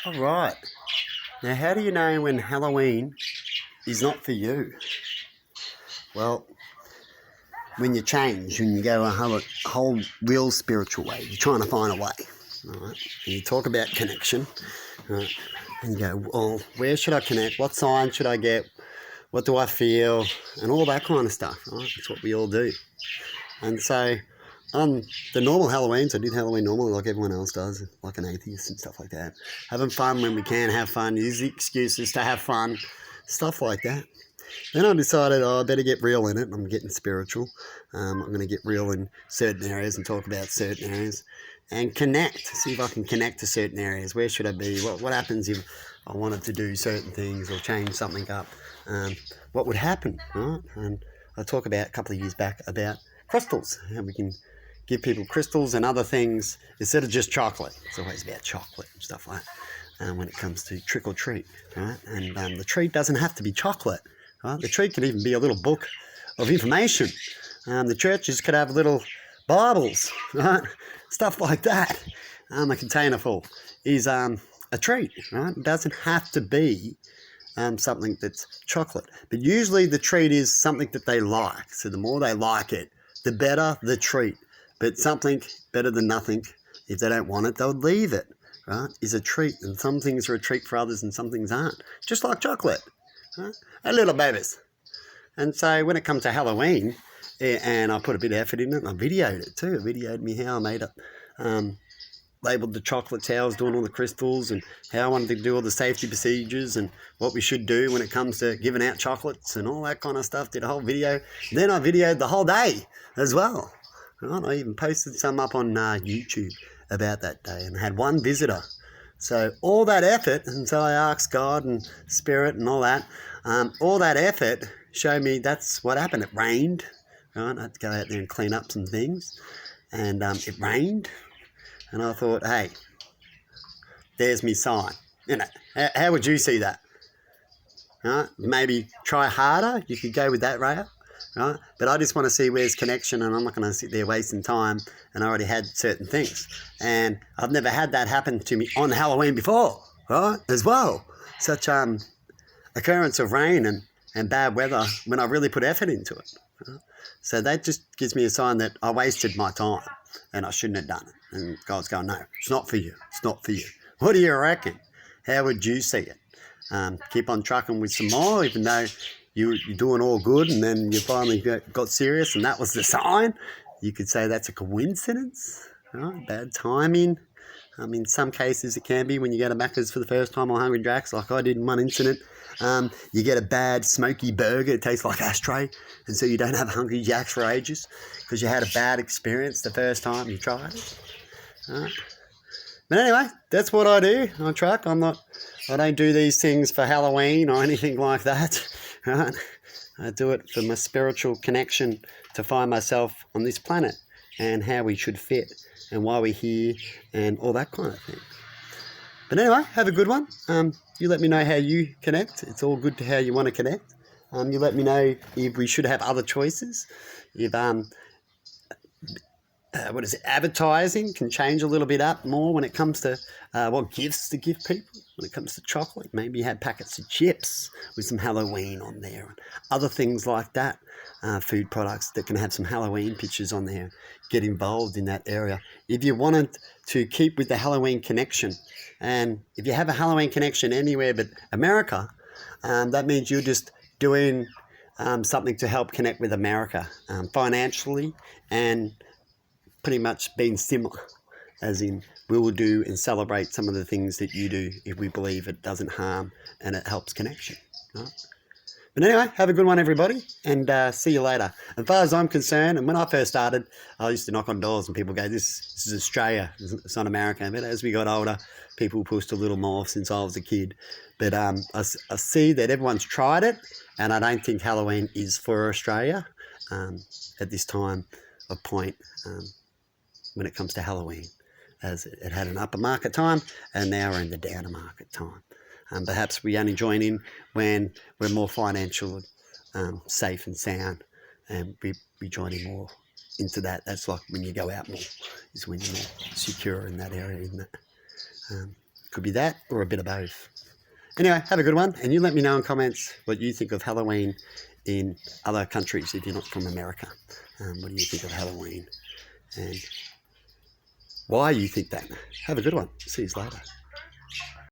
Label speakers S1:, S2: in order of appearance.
S1: All right. Now, how do you know when Halloween is not for you? Well, when you change, when you go a whole real spiritual way, you're trying to find a way. All right. And you talk about connection. Right? And you go, well, where should I connect? What sign should I get? What do I feel? And all that kind of stuff. Right? That's what we all do. And so on the normal Halloweens, I did Halloween normal like everyone else does, like an atheist and stuff like that. Having fun when we can have fun, use the excuses to have fun, stuff like that. Then I decided, I better get real in it. I'm getting spiritual. I'm going to get real in certain areas and talk about certain areas and connect, see if I can connect to certain areas. Where should I be? What happens if I wanted to do certain things or change something up? What would happen, right? And I talked about a couple of years back about crystals, how we can give people crystals and other things instead of just chocolate. It's always about chocolate and stuff like that when it comes to trick or treat, right? And the treat doesn't have to be chocolate, right? The treat can even be a little book of information. The churches could have little Bibles, right? Stuff like that. A container full is a treat, right? It doesn't have to be something that's chocolate. But usually the treat is something that they like. So the more they like it, the better the treat. But something better than nothing. If they don't want it, they'll leave it, right? Is a treat. And some things are a treat for others and some things aren't. Just like chocolate, right? A little babies. And so when it comes to Halloween, and I put a bit of effort in it, and I videoed it too. I videoed me how I made it. Labelled the chocolates, how I was doing all the crystals and how I wanted to do all the safety procedures and what we should do when it comes to giving out chocolates and all that kind of stuff. Did a whole video. Then I videoed the whole day as well. Right? I even posted some up on YouTube about that day and had one visitor. So all that effort, and so I asked God and Spirit and all that effort showed me that's what happened. It rained. Right? I had to go out there and clean up some things. And it rained. And I thought, hey, there's me sign. You know, how would you see that? Right? Maybe try harder. You could go with that route. Right? But I just want to see where's connection, and I'm not going to sit there wasting time. And I already had certain things. And I've never had that happen to me on Halloween before, right? As well. Such occurrence of rain and bad weather when I really put effort into it. Right? So that just gives me a sign that I wasted my time and I shouldn't have done it. And God's going, no, it's not for you. It's not for you. What do you reckon? How would you see it? Keep on trucking with some more, even though you're doing all good, and then you finally got serious and that was the sign. You could say that's a coincidence, right? Bad timing. In some cases it can be when you go to Macca's for the first time or Hungry Jack's, like I did in one incident. You get a bad smoky burger, it tastes like ashtray, and so you don't have Hungry Jack's for ages because you had a bad experience the first time you tried it. Right. But anyway, that's what I do. I truck. I don't do these things for Halloween or anything like that. Right? I do it for my spiritual connection to find myself on this planet and how we should fit and why we're here and all that kind of thing. But anyway, have a good one. You let me know how you connect. It's all good to how you want to connect. You let me know if we should have other choices. If advertising can change a little bit up more when it comes to what gifts to give people. When it comes to chocolate, maybe you had packets of chips with some Halloween on there and other things like that. Food products that can have some Halloween pictures on there. Get involved in that area. If you wanted to keep with the Halloween connection, and if you have a Halloween connection anywhere but America, that means you're just doing something to help connect with America financially and pretty much being similar, as in we will do and celebrate some of the things that you do if we believe it doesn't harm and it helps connection. Right? But anyway, have a good one, everybody, and see you later. As far as I'm concerned, and when I first started, I used to knock on doors and people go, this is Australia, it's not America. But as we got older, people pushed a little more since I was a kid. But I see that everyone's tried it, and I don't think Halloween is for Australia at this time of point. When it comes to Halloween, as it had an upper market time and now we're in the downer market time. Perhaps we only join in when we're more financially safe and sound, and we join in more into that. That's like when you go out more, is when you're more secure in that area, isn't it? Could be that or a bit of both. Anyway, have a good one, and you let me know in comments what you think of Halloween in other countries if you're not from America. What do you think of Halloween and why you think that? Have a good one. See you later.